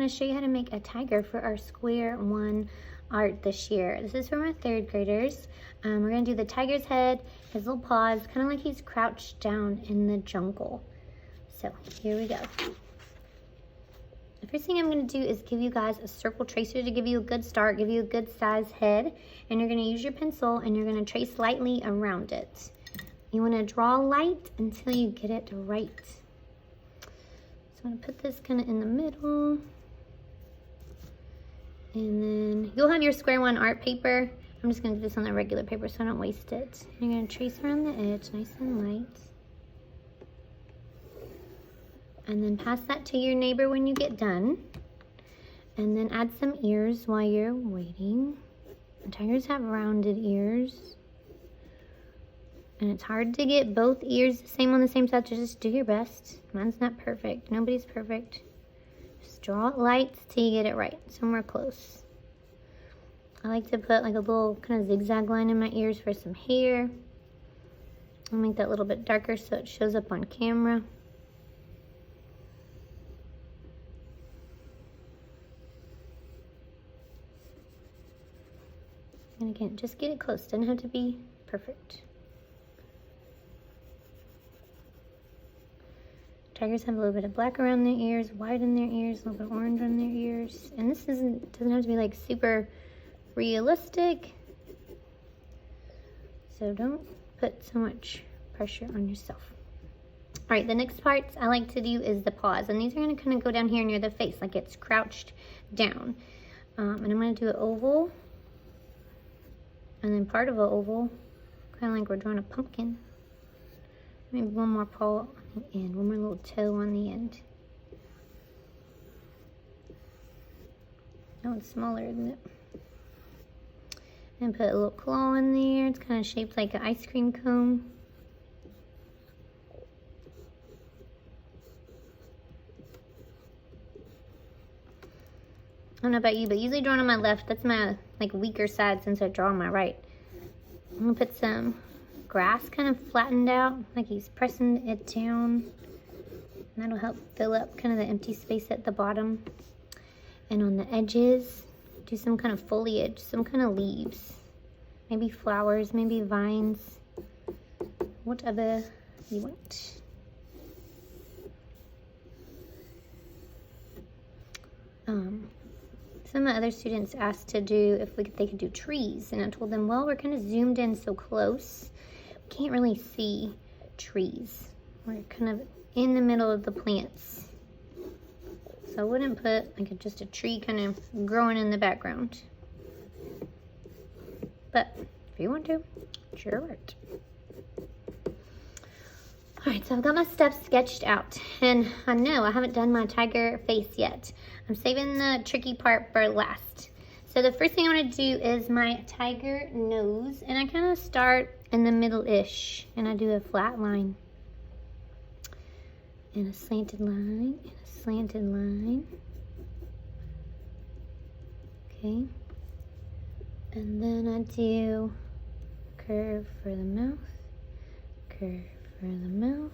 to show you how to make a tiger for our Square One art this year. This is for my 3rd graders. We're going to do the tiger's head, his little paws, kind of like he's crouched down in the jungle. So here we go. The first thing I'm going to do is give you guys a circle tracer to give you a good start, give you a good size head. And you're going to use your pencil and you're going to trace lightly around it. You want to draw light until you get it right. So I'm going to put this kind of in the middle. And then you'll have your Square One art paper. I'm just going to do this on the regular paper so I don't waste it. You're going to trace around the edge nice and light. And then pass that to your neighbor when you get done. And then add some ears while you're waiting. The tigers have rounded ears. And it's hard to get both ears the same on the same side, so just do your best. Mine's not perfect. Nobody's perfect. Just draw it light till you get it right. Somewhere close. I like to put like a little kind of zigzag line in my ears for some hair. I'll make that a little bit darker so it shows up on camera. And again, just get it close. Doesn't have to be perfect. Tigers have a little bit of black around their ears, white in their ears, a little bit of orange on their ears. And this doesn't have to be like super realistic. So don't put so much pressure on yourself. All right, the next parts I like to do is the paws. And these are gonna kind of go down here near the face, like it's crouched down. And I'm gonna do an oval. And then part of an oval, kind of like we're drawing a pumpkin. Maybe one more paw on the end, one more little toe on the end. That one's smaller, isn't it? And put a little claw in there. It's kind of shaped like an ice cream cone. I don't know about you, but usually drawing on my left, that's my like weaker side since I draw on my right. I'm gonna put some grass kind of flattened out, like he's pressing it down. And that'll help fill up kind of the empty space at the bottom. And on the edges, do some kind of foliage, some kind of leaves. Maybe flowers, maybe vines, whatever you want. Some of my other students asked to do if they could do trees, and I told them, well, we're kind of zoomed in so close, we can't really see trees. We're kind of in the middle of the plants. So I wouldn't put like just a tree kind of growing in the background. But if you want to, sure art. All right, so I've got my stuff sketched out, and I know I haven't done my tiger face yet. I'm saving the tricky part for last. So the first thing I want to do is my tiger nose, and I kind of start in the middle-ish, and I do a flat line, and a slanted line, and a slanted line. Okay, and then I do curve for the mouth, curve for the mouth.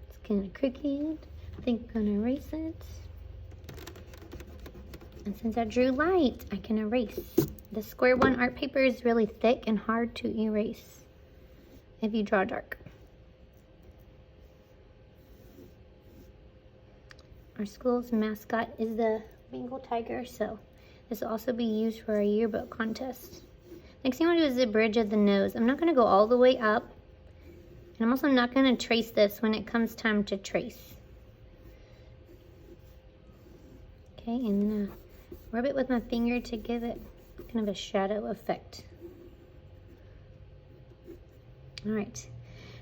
It's kind of crooked. I think I'm gonna erase it. And since I drew light, I can erase. The Square One art paper is really thick and hard to erase if you draw dark. Our school's mascot is the Bengal tiger, so this will also be used for our yearbook contest. Next thing I want to do is the bridge of the nose. I'm not going to go all the way up. And I'm also not going to trace this when it comes time to trace. Okay, and then rub it with my finger to give it kind of a shadow effect. All right,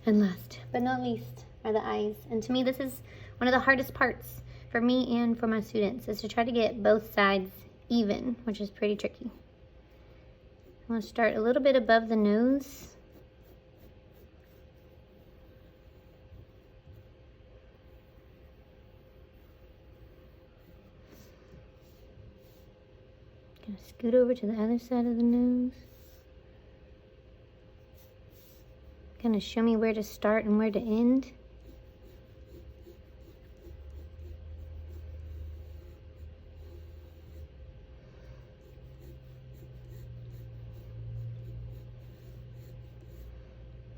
and last but not least are the eyes. And to me, this is one of the hardest parts for me and for my students, is to try to get both sides even, which is pretty tricky. I'm going to start a little bit above the nose. Gonna scoot over to the other side of the nose. Kind of show me where to start and where to end.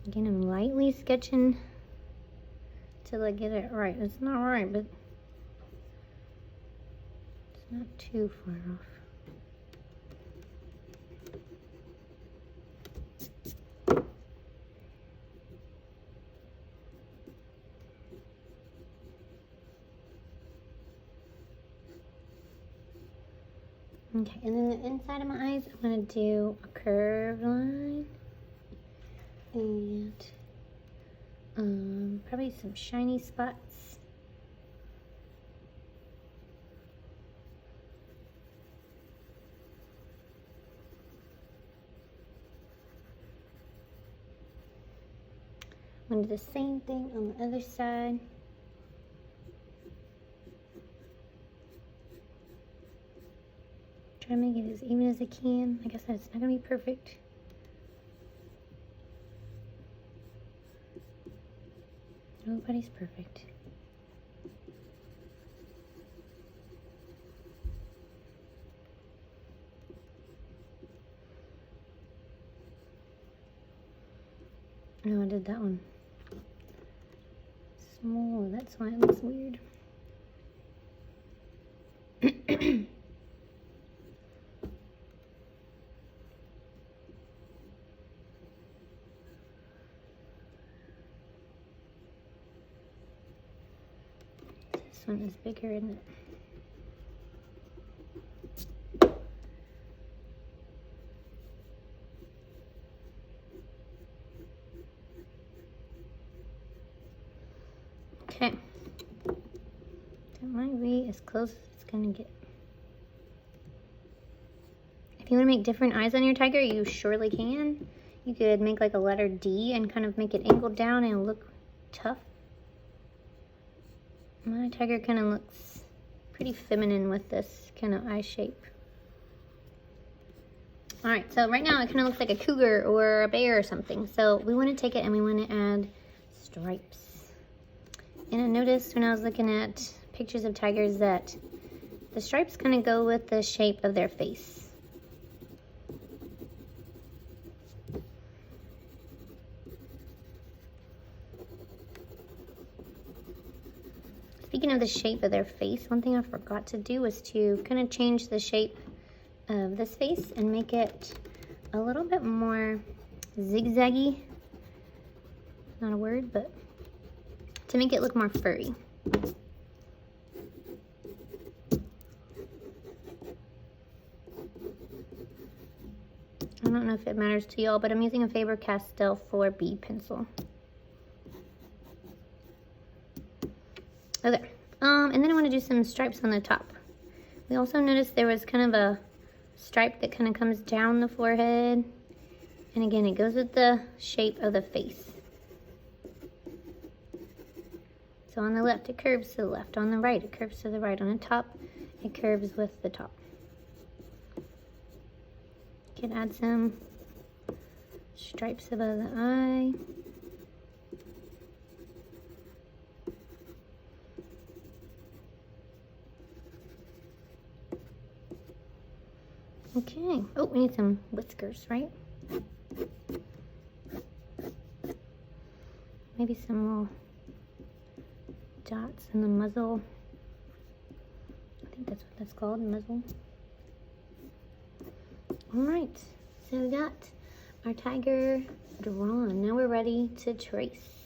Again, I'm lightly sketching till I get it right. It's not right, but it's not too far off. Okay, and then the inside of my eyes, I'm going to do a curved line and probably some shiny spots. I'm going to do the same thing on the other side. Try to make it as even as I can. Like I said, it's not going to be perfect. Nobody's perfect. No, I did that one small. That's why it looks weird. This one is bigger, isn't it? Okay. That might be as close as it's gonna get. If you want to make different eyes on your tiger, you surely can. You could make like a letter D and kind of make it angled down and look tough. My tiger kind of looks pretty feminine with this kind of eye shape. All right, so right now it kind of looks like a cougar or a bear or something. So we want to take it and we want to add stripes. And I noticed when I was looking at pictures of tigers that the stripes kind of go with the shape of their face. Speaking of the shape of their face, one thing I forgot to do was to kind of change the shape of this face and make it a little bit more zigzaggy. Not a word, but to make it look more furry. I don't know if it matters to y'all, but I'm using a Faber-Castell 4B pencil. Okay, and then I want to do some stripes on the top. We also noticed there was kind of a stripe that kind of comes down the forehead. And again, it goes with the shape of the face. So on the left, it curves to the left. On the right, it curves to the right. On the top, it curves with the top. You can add some stripes above the eye. Okay. Oh, we need some whiskers, right? Maybe some little dots in the muzzle. I think that's what that's called, muzzle. All right. So we got our tiger drawn. Now we're ready to trace.